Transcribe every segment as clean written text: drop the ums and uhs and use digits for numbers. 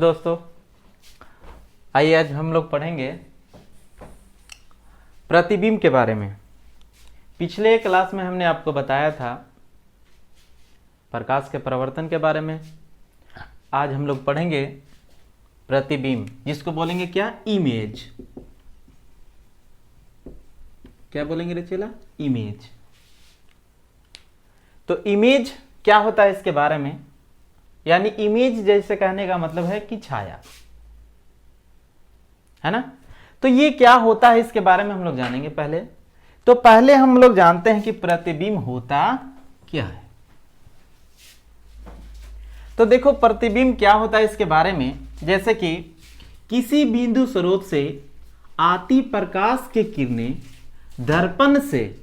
दोस्तों, आइए आज हम लोग पढ़ेंगे प्रतिबिंब के बारे में। पिछले क्लास में हमने आपको बताया था प्रकाश के परावर्तन के बारे में। आज हम लोग पढ़ेंगे प्रतिबिंब, जिसको बोलेंगे क्या? इमेज। क्या बोलेंगे रे चेला? इमेज। तो इमेज क्या होता है इसके बारे में, यानी इमेज जैसे कहने का मतलब है कि छाया, है ना। तो ये क्या होता है इसके बारे में हम लोग जानेंगे। पहले हम लोग जानते हैं कि प्रतिबिंब होता क्या है। तो देखो प्रतिबिंब क्या होता है इसके बारे में, जैसे कि किसी बिंदु स्रोत से आती प्रकाश की किरणें दर्पण से,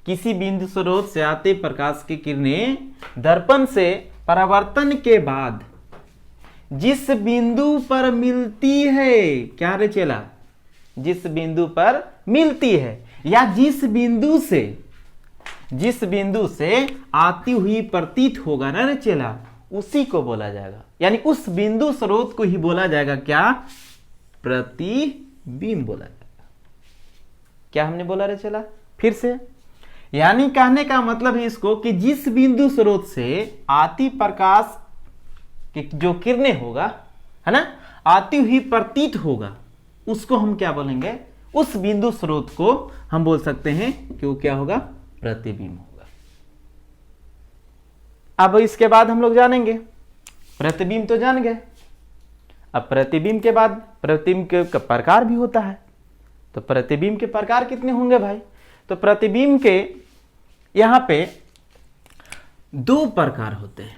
किसी बिंदु स्रोत से आते प्रकाश की किरणें दर्पण से परावर्तन के बाद जिस बिंदु पर मिलती है, क्या रे चेला? जिस बिंदु पर मिलती है या जिस बिंदु से आती हुई प्रतीत होगा ना रे चेला, उसी को बोला जाएगा, यानी उस बिंदु स्रोत को ही बोला जाएगा क्या? प्रतिबिंब बोला जाएगा। क्या हमने बोला रे चेला? फिर से, यानी कहने का मतलब है इसको कि जिस बिंदु स्रोत से आती प्रकाश की जो किरणें होगा, है ना, आती हुई प्रतीत होगा, उसको हम क्या बोलेंगे? उस बिंदु स्रोत को हम बोल सकते हैं कि वो क्या होगा? प्रतिबिंब होगा। अब इसके बाद हम लोग जानेंगे प्रतिबिंब, तो जान गए। अब प्रतिबिंब के बाद प्रतिबिंब के प्रकार भी होता है। तो प्रतिबिंब के प्रकार कितने होंगे भाई? तो प्रतिबिंब के यहां पे दो प्रकार होते हैं।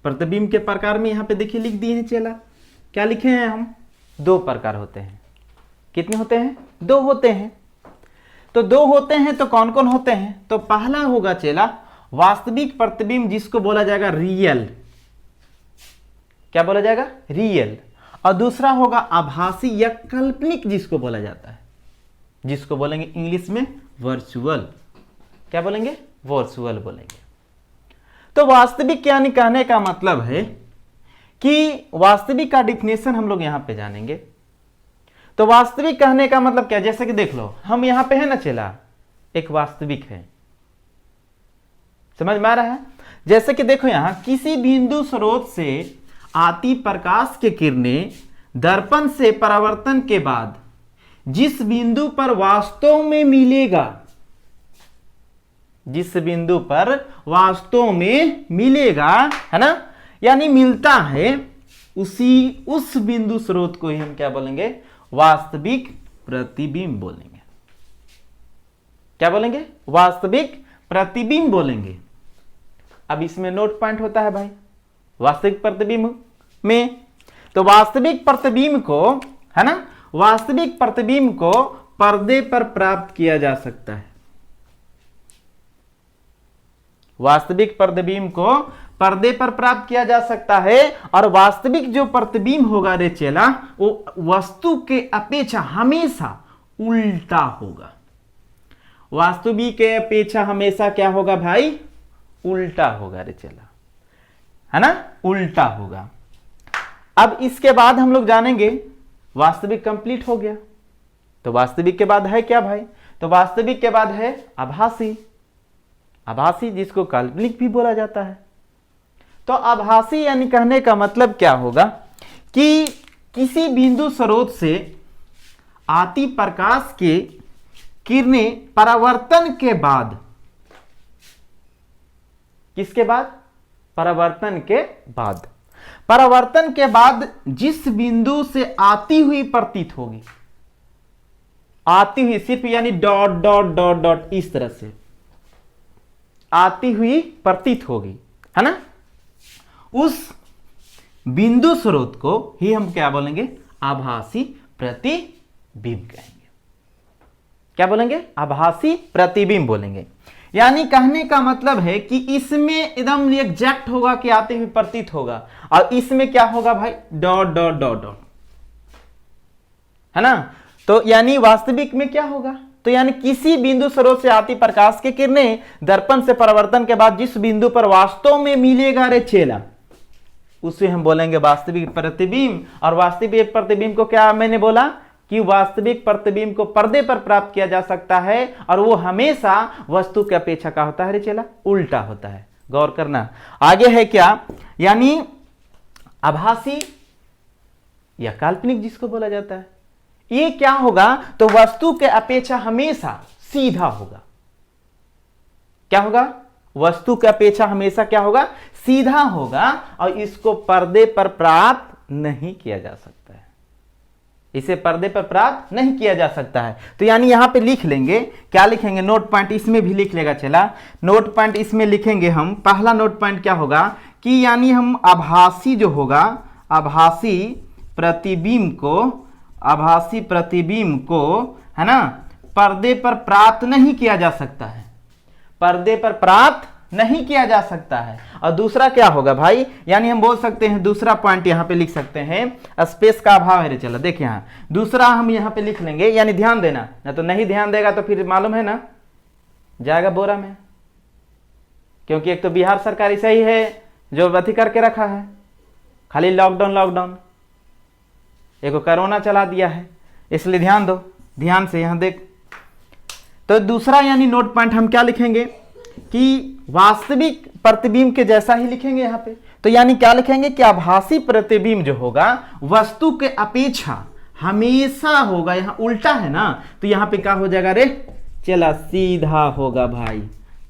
प्रतिबिंब के प्रकार में यहां पे देखिए लिख दिए हैं चेला। क्या लिखे हैं हम? दो प्रकार होते हैं। कितने होते हैं? दो होते हैं। तो दो होते हैं तो कौन कौन होते हैं? तो पहला होगा चेला वास्तविक प्रतिबिंब, जिसको बोला जाएगा रियल। क्या बोला जाएगा? रियल। और दूसरा होगा आभासी या काल्पनिक, जिसको बोला जाता है, जिसको बोलेंगे इंग्लिश में वर्चुअल। क्या बोलेंगे? वर्चुअल बोलेंगे। तो वास्तविक यानी कहने का मतलब है कि वास्तविक का डिफिनेशन हम लोग यहां पे जानेंगे। तो वास्तविक कहने का मतलब क्या? जैसे कि देख लो, हम यहां पे है ना चेला, एक वास्तविक है। समझ में आ रहा है? जैसे कि देखो यहां किसी बिंदु स्रोत से आती प्रकाश की किरणें दर्पण से परावर्तन के बाद जिस बिंदु पर वास्तव में मिलेगा, जिस बिंदु पर वास्तव में मिलेगा, है ना, यानी मिलता है, उस बिंदु स्रोत को ही हम क्या बोलेंगे? वास्तविक प्रतिबिंब बोलेंगे। क्या बोलेंगे? वास्तविक प्रतिबिंब बोलेंगे। अब इसमें नोट पॉइंट होता है भाई वास्तविक प्रतिबिंब में। तो वास्तविक प्रतिबिंब को, है ना, वास्तविक प्रतिबिंब को पर्दे पर प्राप्त किया जा सकता है। वास्तविक प्रतिबिंब को पर्दे पर प्राप्त किया जा सकता है। और वास्तविक जो प्रतिबिंब होगा रे चेला, वो वस्तु के अपेक्षा हमेशा उल्टा होगा। वास्तविक के अपेक्षा हमेशा क्या होगा भाई? उल्टा होगा रे चेला, है ना, उल्टा होगा। अब इसके बाद हम लोग जानेंगे वास्तविक कंप्लीट हो गया। तो वास्तविक के बाद है क्या भाई? तो वास्तविक के बाद है आभासी। आभासी, जिसको काल्पनिक भी बोला जाता है। तो आभासी यानी कहने का मतलब क्या होगा कि किसी बिंदु स्रोत से आती प्रकाश के किरणें परावर्तन के बाद, किसके बाद? परावर्तन के बाद। परावर्तन के बाद जिस बिंदु से आती हुई प्रतीत होगी, आती हुई सिर्फ यानी डॉट डॉट डॉट डॉट इस तरह से आती हुई प्रतीत होगी, है ना, उस बिंदु स्रोत को ही हम क्या बोलेंगे? आभासी प्रतिबिंब कहेंगे। क्या बोलेंगे? आभासी प्रतिबिंब बोलेंगे। यानी कहने का मतलब है कि इसमें एकदम एग्जैक्ट होगा कि आते हुए प्रतीत होगा, और इसमें क्या होगा भाई? डॉट डॉट डॉट डॉट, है ना। तो यानी वास्तविक में क्या होगा? तो यानी किसी बिंदु स्रोत से आती प्रकाश की किरणें दर्पण से परावर्तन के बाद जिस बिंदु पर वास्तव में मिलेगा रे चेला, उसे हम बोलेंगे वास्तविक प्रतिबिंब। और वास्तविक प्रतिबिंब को क्या मैंने बोला कि वास्तविक प्रतिबिंब को पर्दे पर प्राप्त किया जा सकता है और वो हमेशा वस्तु की अपेक्षा का होता है रे चेला, उल्टा होता है। गौर करना। आगे है क्या, यानी आभासी या काल्पनिक जिसको बोला जाता है, ये क्या होगा तो वस्तु के अपेक्षा हमेशा सीधा होगा। क्या होगा, वस्तु की अपेक्षा हमेशा क्या होगा, सीधा होगा और इसको पर्दे पर प्राप्त नहीं किया जा सकता है, इसे पर्दे पर प्राप्त नहीं किया जा सकता है। तो यानी यहां पे लिख लेंगे, क्या लिखेंगे, नोट पॉइंट इसमें भी लिख लेगा चला, नोट पॉइंट इसमें लिखेंगे हम। पहला नोट पॉइंट क्या होगा कि यानी हम आभासी जो होगा, आभासी प्रतिबिंब को है ना पर्दे पर प्राप्त नहीं किया जा सकता है, पर्दे पर प्राप्त नहीं किया जा सकता है। और दूसरा क्या होगा भाई, यानी हम बोल सकते हैं, दूसरा पॉइंट यहां पे लिख सकते हैं, स्पेस का अभाव है रे चलो। देखिए यहां दूसरा हम यहां पे लिख लेंगे, यानी ध्यान देना, ना तो नहीं ध्यान देगा तो फिर मालूम है ना जाएगा बोरा में। क्योंकि एक तो बिहार सरकार ऐसा ही है जो अथी करके रखा है, खाली लॉकडाउन लॉकडाउन, एक कोरोना चला दिया है, इसलिए ध्यान दो, ध्यान से यहां देख। तो दूसरा यानी नोट पॉइंट हम क्या लिखेंगे कि वास्तविक प्रतिबिंब के जैसा ही लिखेंगे यहां पे। तो यानी क्या लिखेंगे कि आभासी प्रतिबिंब जो होगा वस्तु के अपेक्षा हमेशा होगा, यहां उल्टा है ना, तो यहां पे क्या हो जाएगा रे चला, सीधा होगा भाई,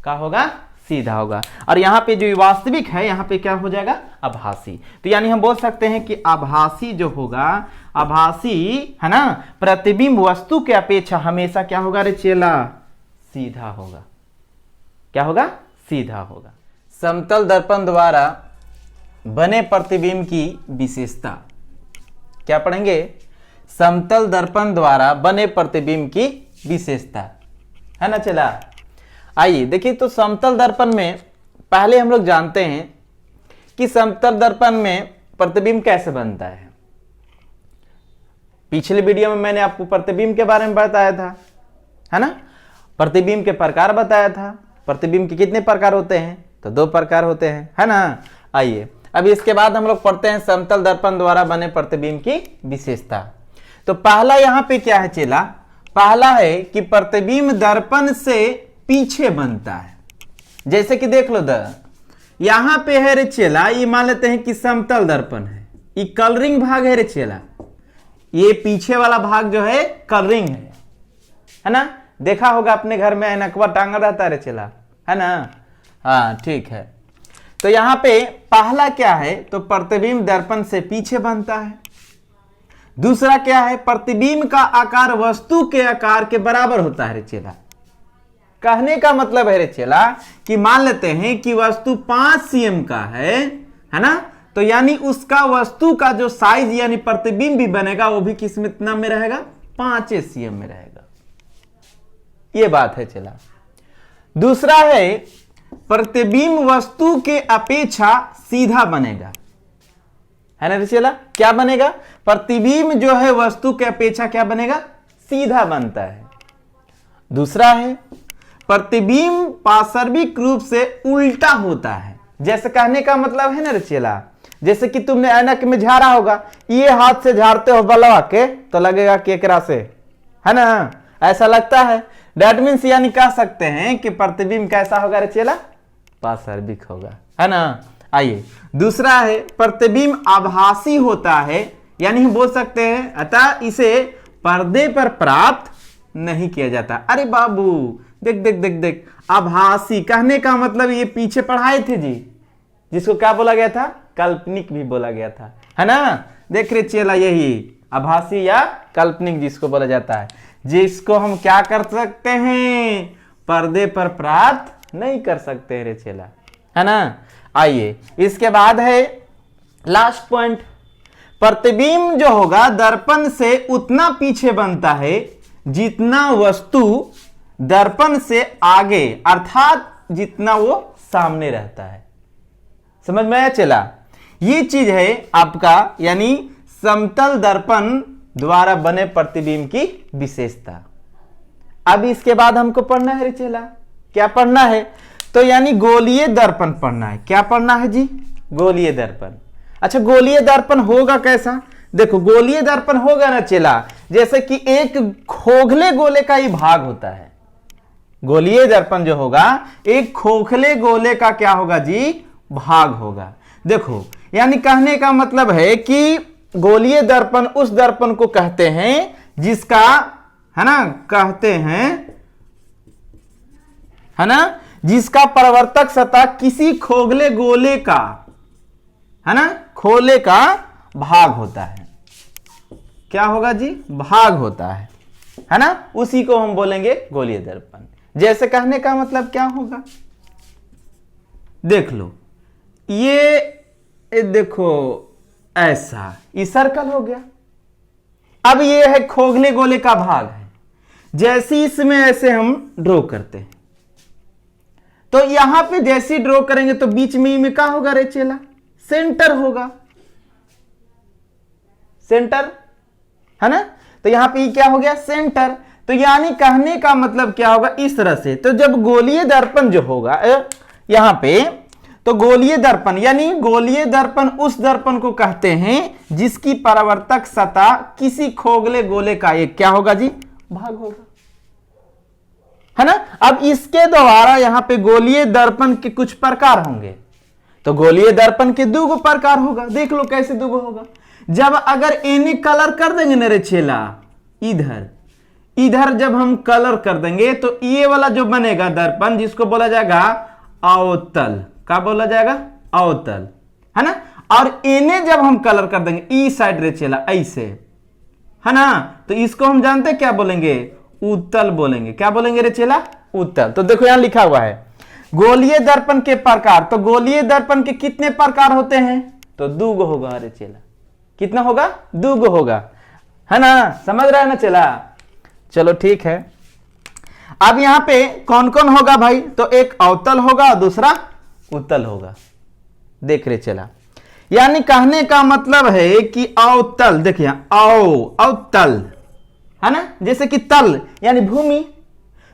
क्या होगा, सीधा होगा। और यहां पे जो वास्तविक है यहां पे क्या हो जाएगा, आभासी। तो यानी हम बोल सकते हैं कि आभासी जो होगा, आभासी है ना प्रतिबिंब वस्तु के अपेक्षा हमेशा क्या होगा रे चेला, सीधा होगा। क्या होगा, सीधा होगा। समतल दर्पण द्वारा बने प्रतिबिंब की विशेषता, क्या पढ़ेंगे, समतल दर्पण द्वारा बने प्रतिबिंब की विशेषता, है ना चला। आइए देखिए, तो समतल दर्पण में पहले हम लोग जानते हैं कि समतल दर्पण में प्रतिबिंब कैसे बनता है। पिछले वीडियो में मैंने आपको प्रतिबिंब के बारे में बताया था, है ना, प्रतिबिंब के प्रकार बताया था। प्रतिबिंब के कितने प्रकार होते हैं, तो 2 प्रकार होते हैं, है ना। आइए अब इसके बाद हम लोग पढ़ते हैं समतल दर्पण द्वारा बने प्रतिबिंब की विशेषता। तो पहला यहां पे क्या है चेला, पहला है कि प्रतिबिंब दर्पण से पीछे बनता है। जैसे कि देख लो यहां पे है रे चेला, ये मान लेते हैं कि समतल दर्पण है, ये कलरिंग भाग है रे चेला, ये पीछे वाला भाग जो है कलरिंग है ना। देखा होगा अपने घर में ऐनकवा टांगा रहता है रे चेला, है ना, हाँ ठीक है। तो यहां पे पहला क्या है, तो प्रतिबिंब दर्पण से पीछे बनता है। दूसरा क्या है, प्रतिबिंब का आकार वस्तु के आकार के बराबर होता है रे चेला। कहने का मतलब है रे चेला कि मान लेते हैं कि वस्तु 5 cm का है ना, तो यानी उसका वस्तु का जो साइज यानी प्रतिबिंब भी बनेगा वो भी किस में इतना में रहेगा, 5 cm में रहेगा। ये बात है चला। दूसरा है प्रतिबिंब वस्तु के अपेक्षा सीधा बनेगा, है ना रे चला। क्या बनेगा, प्रतिबिंब जो है वस्तु के अपेक्षा क्या बनेगा, सीधा बनता है। दूसरा है प्रतिबिंब पार्श्विक रूप से उल्टा होता है। जैसे कहने का मतलब है ना रे चेला, जैसे कि तुमने ऐनक में झाड़ा होगा, ये हाथ से झाड़ते हो बलवा के तो लगेगा केकरा से, है ना, ऐसा लगता है। दैट मीन्स यानी कह सकते हैं कि प्रतिबिंब कैसा होगा रे चेला, पार्श्विक होगा, है ना। आइए दूसरा है प्रतिबिंब आभासी होता है, यानी हम बोल सकते हैं अतः इसे पर्दे पर प्राप्त नहीं किया जाता। अरे बाबू देख देख देख देख, आभासी कहने का मतलब ये पीछे पढ़ाए थे जी, जिसको क्या बोला गया था, काल्पनिक भी बोला गया था, है ना। देख रहे चेला, यही आभासी या काल्पनिक जिसको बोला जाता है, जिसको हम क्या कर सकते हैं, पर्दे पर प्राप्त नहीं कर सकते रे चेला, है ना। आइए इसके बाद है लास्ट पॉइंट, प्रतिबिंब जो होगा दर्पण से उतना पीछे बनता है जितना वस्तु दर्पण से आगे, अर्थात जितना वो सामने रहता है। समझ में आया चला, ये चीज है आपका यानी समतल दर्पण द्वारा बने प्रतिबिंब की विशेषता। अब इसके बाद हमको पढ़ना है रे चेला, क्या पढ़ना है, तो यानी गोलीय दर्पण पढ़ना है। क्या पढ़ना है जी, गोलीय दर्पण। अच्छा गोलीय दर्पण होगा कैसा? देखो गोलीय दर्पण होगा ना चेला, जैसे कि एक खोखले गोले का ही भाग होता है। गोलीय दर्पण जो होगा एक खोखले गोले का क्या होगा जी? भाग होगा। देखो यानी कहने का मतलब है कि गोलीय दर्पण उस दर्पण को कहते हैं जिसका, है ना, कहते हैं, है ना, जिसका परावर्तक सतह किसी खोखले गोले का, है ना, खोले का भाग होता है। क्या होगा जी? भाग होता है ना, उसी को हम बोलेंगे गोलीय दर्पण। जैसे कहने का मतलब क्या होगा? देख लो ये देखो ऐसा, ये सर्कल हो गया। अब ये है खोखले गोले का भाग है। जैसे इसमें ऐसे हम ड्रॉ करते हैं तो यहां पे जैसे ड्रॉ करेंगे तो बीच में क्या होगा रे चेला? सेंटर होगा, सेंटर, है ना। तो यहां पे क्या हो गया? सेंटर। तो यानी कहने का मतलब क्या होगा? इस तरह से। तो जब गोलीय दर्पण जो होगा यहां पे, तो गोलीय दर्पण यानी गोलीय दर्पण उस दर्पण को कहते हैं जिसकी परावर्तक सतह किसी खोखले गोले का एक क्या होगा जी? भाग होगा, है ना। अब इसके द्वारा यहां पे गोलीय दर्पण के कुछ प्रकार होंगे। तो गोलीय दर्पण के दो प्रकार होगा। देख लो कैसे दो होगा। जब अगर एनी कलर कर देंगे ना रे चेला, इधर इधर जब हम कलर कर देंगे तो ये वाला जो बनेगा दर्पण, जिसको बोला जाएगा अवतल। क्या बोला जाएगा? अवतल, है ना। और इन्हें जब हम कलर कर देंगे ई साइड रे चेला ऐसे, है ना, तो इसको हम जानते क्या बोलेंगे? उत्तल बोलेंगे। क्या बोलेंगे रे चेला? उत्तल। तो देखो यहां लिखा हुआ है गोलीय दर्पण के प्रकार। तो गोलीय दर्पण के कितने प्रकार होते हैं? तो दो होगा रे चेला। कितना होगा? दो होगा, है ना। समझ रहा है ना चेला? चलो ठीक है। अब यहां पे कौन कौन होगा भाई? तो एक अवतल होगा और दूसरा उत्तल होगा। देख रहे चला, यानी कहने का मतलब है कि अवतल, देखिए अवतल, है ना, जैसे कि तल यानी भूमि।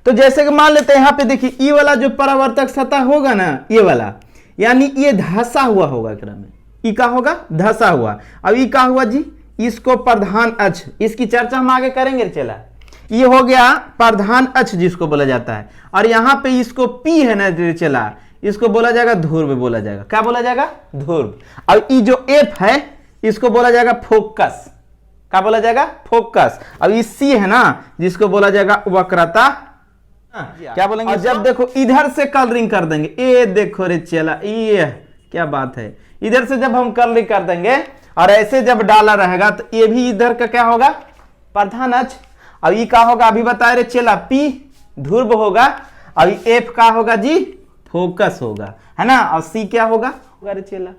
तो जैसे कि मान लेते हैं यहां पे देखिए ये वाला जो परावर्तक सतह होगा ना, ये वाला, यानी ये धंसा हुआ होगा क्रम में। ये क्या होगा? धंसा हुआ। अब ये क्या हुआ जी? इसको प्रधान अक्ष, इसकी चर्चा हम आगे करेंगे चला। ये हो गया प्रधान अक्ष जिसको बोला जाता है। और यहां पे इसको पी है ना चला, इसको बोला जाएगा ध्रुव बोला जाएगा। क्या बोला जाएगा? ध्रुव। अब ये जो एफ है इसको बोला जाएगा फोकस। क्या बोला जाएगा? फोकस। अब ये सी है ना जिसको बोला जाएगा वक्रता। क्या बोलेंगे? और जब देखो इधर से कलरिंग कर देंगे, ये देखो रे चला, ये क्या बात है, इधर से जब हम कलरिंग कर देंगे और ऐसे जब डाला रहेगा तो ये भी इधर का क्या होगा? प्रधान अक्ष। अब ये क्या होगा? अभी बताए रे चेला, पी ध्रुव होगा। अब एफ का होगा जी? फोकस होगा, है ना। और सी क्या होगा? रे चेला,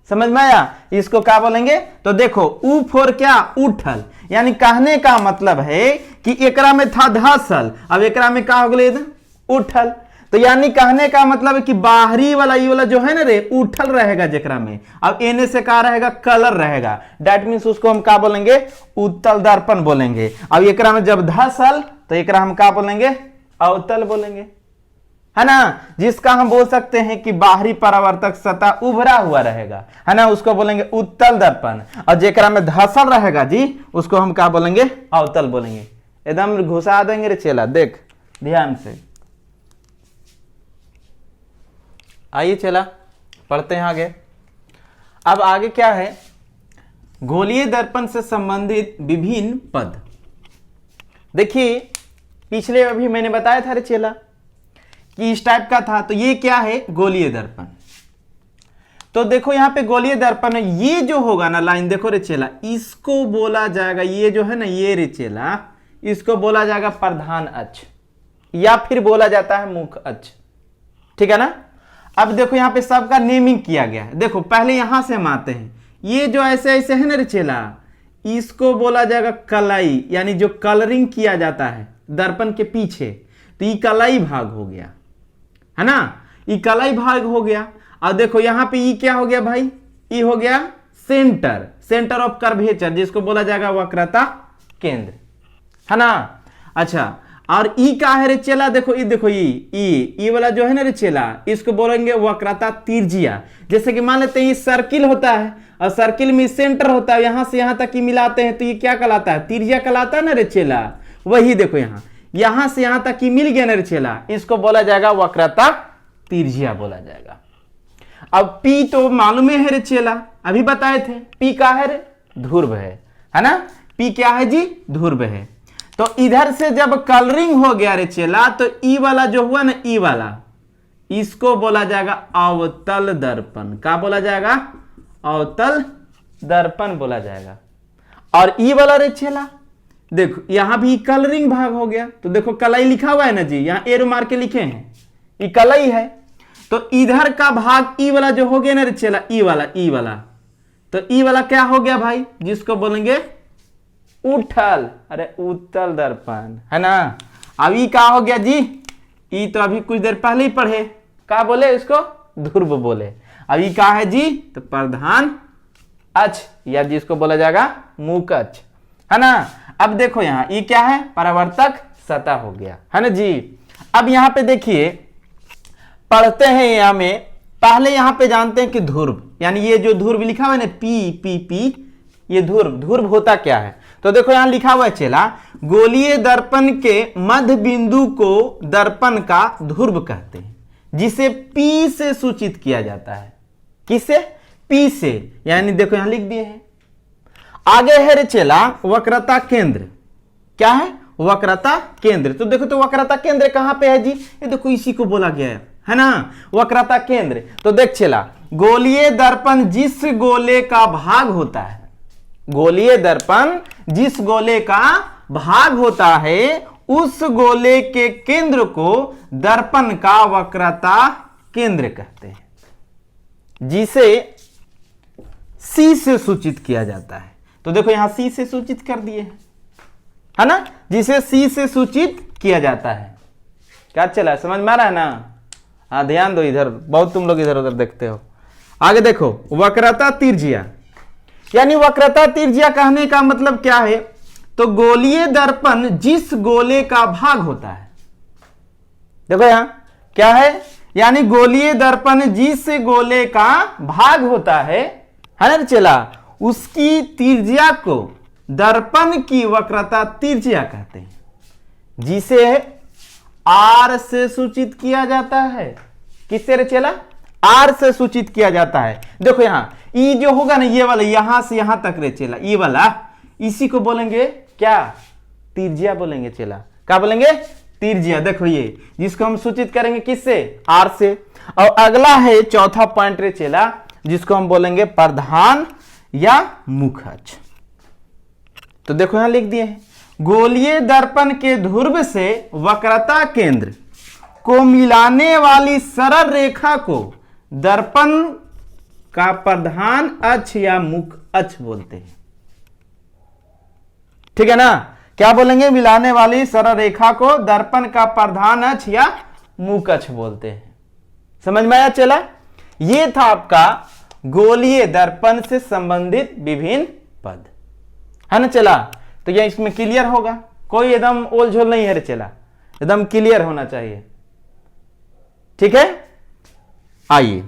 समझ में आया? इसको क्या बोलेंगे? तो देखो ऊ फोर क्या? उठल। यानी कहने का मतलब है कि एकरा में था धसल, अब एकरा में क्या हो गया? उठल। तो यानी कहने का मतलब है कि बाहरी वाला ये वाला जो है ना रे, उठल रहेगा जेकरा में। अब एने से क्या रहेगा? कलर रहेगा। दैट मीन्स उसको हम क्या बोलेंगे? उत्तल दर्पण बोलेंगे। अब एकरा में जब धसल तो एकरा हम क्या बोलेंगे? अवतल बोलेंगे, है ना। जिसका हम बोल सकते हैं कि बाहरी परावर्तक सतह उभरा हुआ रहेगा, है ना, उसको बोलेंगे उत्तल दर्पण। और जेकरा में धसल रहेगा जी, उसको हम क्या बोलेंगे? अवतल बोलेंगे। एकदम घुसा देंगे रे चेला, देख ध्यान से। आइए चला पढ़ते हैं आगे। अब आगे क्या है? गोलीय दर्पण से संबंधित विभिन्न पद। देखिए पिछले अभी मैंने बताया था रे चेला कि इस टाइप का था। तो ये क्या है? गोलीय दर्पण। तो देखो यहां पे गोलीय दर्पण है, ये जो होगा ना लाइन, देखो रे चेला, इसको बोला जाएगा, ये जो है ना ये रे चेला, इसको बोला जाएगा प्रधान अक्ष या फिर बोला जाता है मुख्य अक्ष। ठीक है ना। अब देखो यहां पे सबका नेमिंग किया गया है। देखो पहले यहां से हम आते हैं, ये जो ऐसे ऐसे है ना रे चेला, इसको बोला जाएगा कलाई, यानी जो कलरिंग किया जाता है दर्पण के पीछे, तो ये कलाई भाग हो गया, है ना, ये कलाई भाग हो गया। और देखो यहां पे ये क्या हो गया भाई? ये हो गया सेंटर, सेंटर ऑफ कर्वेचर, जिसको बोला जाएगा वक्रता केंद्र, है ना। अच्छा और ई का है रे चेला, देखो ई, देखो ई वाला जो है ना रे चेला, इसको बोलेंगे वक्रता तिरजिया। जैसे कि मान लेते हैं ये सर्किल होता है और सर्किल में सेंटर होता है, यहां से यहां तक ही मिलाते हैं तो ये क्या कहलाता है, तिरजिया कहलाता है ना रे चेला। वही देखो यहां से यहां तक ही मिल गया ना रे चेला, इसको बोला जाएगा वक्रता तिरजिया बोला जाएगा। अब P तो मालूम है रे चेला, अभी बताए थे P का है रे, ध्रुव है ना। P क्या है जी, ध्रुव है। तो इधर से जब कलरिंग हो गया रे चेला तो ई वाला जो हुआ ना, ई वाला, इसको बोला जाएगा अवतल दर्पण। क्या बोला जाएगा, अवतल दर्पण बोला जाएगा। और ई वाला रे चेला देखो यहां भी कलरिंग भाग हो गया, तो देखो कलई लिखा हुआ है ना जी, यहां एरो मार के लिखे हैं, ये कलई है। तो इधर का भाग ई वाला जो हो गया ना रे चेला, ई वाला, तो ई वाला क्या हो गया भाई, जिसको बोलेंगे उठल, अरे उत्तल दर्पण है ना। अब ई क्या हो गया जी, ई तो अभी कुछ देर पहले ही पढ़े, क्या बोले इसको, ध्रुव बोले। अब ई क्या है जी, तो प्रधान अक्ष, या जिसको बोला जाएगा मुख्य अक्ष है ना। अब देखो यहाँ ई क्या है, परावर्तक सतह हो गया है ना जी। अब यहाँ पे देखिए पढ़ते हैं, यहाँ में पहले यहाँ पे जानते हैं कि ध्रुव, यानी ये जो ध्रुव लिखा हुआ है ना पी, ये ध्रुव होता क्या है। तो देखो यहां लिखा हुआ है चेला, गोलीय दर्पण के मध्य बिंदु को दर्पण का ध्रुव कहते हैं, जिसे P से सूचित किया जाता है। किससे, P से, यानी देखो यहां लिख दिए हैं। आगे है रे चेला वक्रता केंद्र, क्या है, वक्रता केंद्र। तो देखो तो वक्रता केंद्र कहां पे है जी, ये देखो इसी को बोला गया है ना, वक्रता केंद्र। तो देख चेला, गोलीय दर्पण जिस गोले का भाग होता है, गोलीय दर्पण जिस गोले का भाग होता है, उस गोले के केंद्र को दर्पण का वक्रता केंद्र कहते हैं, जिसे C से सूचित किया जाता है। तो देखो यहां C से सूचित कर दिए है ना, जिसे C से सूचित किया जाता है। क्या चला, समझ में आ रहा है ना। हाँ ध्यान दो, इधर बहुत तुम लोग इधर उधर देखते हो। आगे देखो वक्रता तिरजिया, यानी वक्रता तिरजिया कहने का मतलब क्या है, तो गोलीय दर्पण जिस गोले का भाग होता है, देखो यहां क्या है, यानी गोलीय दर्पण जिस गोले का भाग होता है ना चला, उसकी तिरजिया को दर्पण की वक्रता तिरजिया कहते हैं, जिसे R से सूचित किया जाता है। किससे रे चला, R से सूचित किया जाता है। देखो यहां ई जो होगा ना, ये वाला यहां से यहां तक रे चेला, ई वाला, इसी को बोलेंगे क्या, तिरजिया बोलेंगे चेला। क्या बोलेंगे, तिरजिया। देखो ये जिसको हम सूचित करेंगे किससे, R से। और अगला है चौथा पॉइंट रे चेला, जिसको हम बोलेंगे प्रधान या मुख्य अक्ष। तो देखो यहां लिख दिए हैं, गोलीय दर्पण के ध्रुव से वक्रता केंद्र को मिलाने वाली सरल रेखा को दर्पण का प्रधान अक्ष या मुख्य अक्ष बोलते हैं। ठीक है ना, क्या बोलेंगे, मिलाने वाली सरल रेखा को दर्पण का प्रधान अक्ष या मुख्य अक्ष बोलते हैं। समझ में आया चला। ये था आपका गोलीय दर्पण से संबंधित विभिन्न पद है ना चला। तो यह इसमें क्लियर होगा, कोई एकदम ओल झोल नहीं है रे चला, एकदम क्लियर होना चाहिए। ठीक है, आइए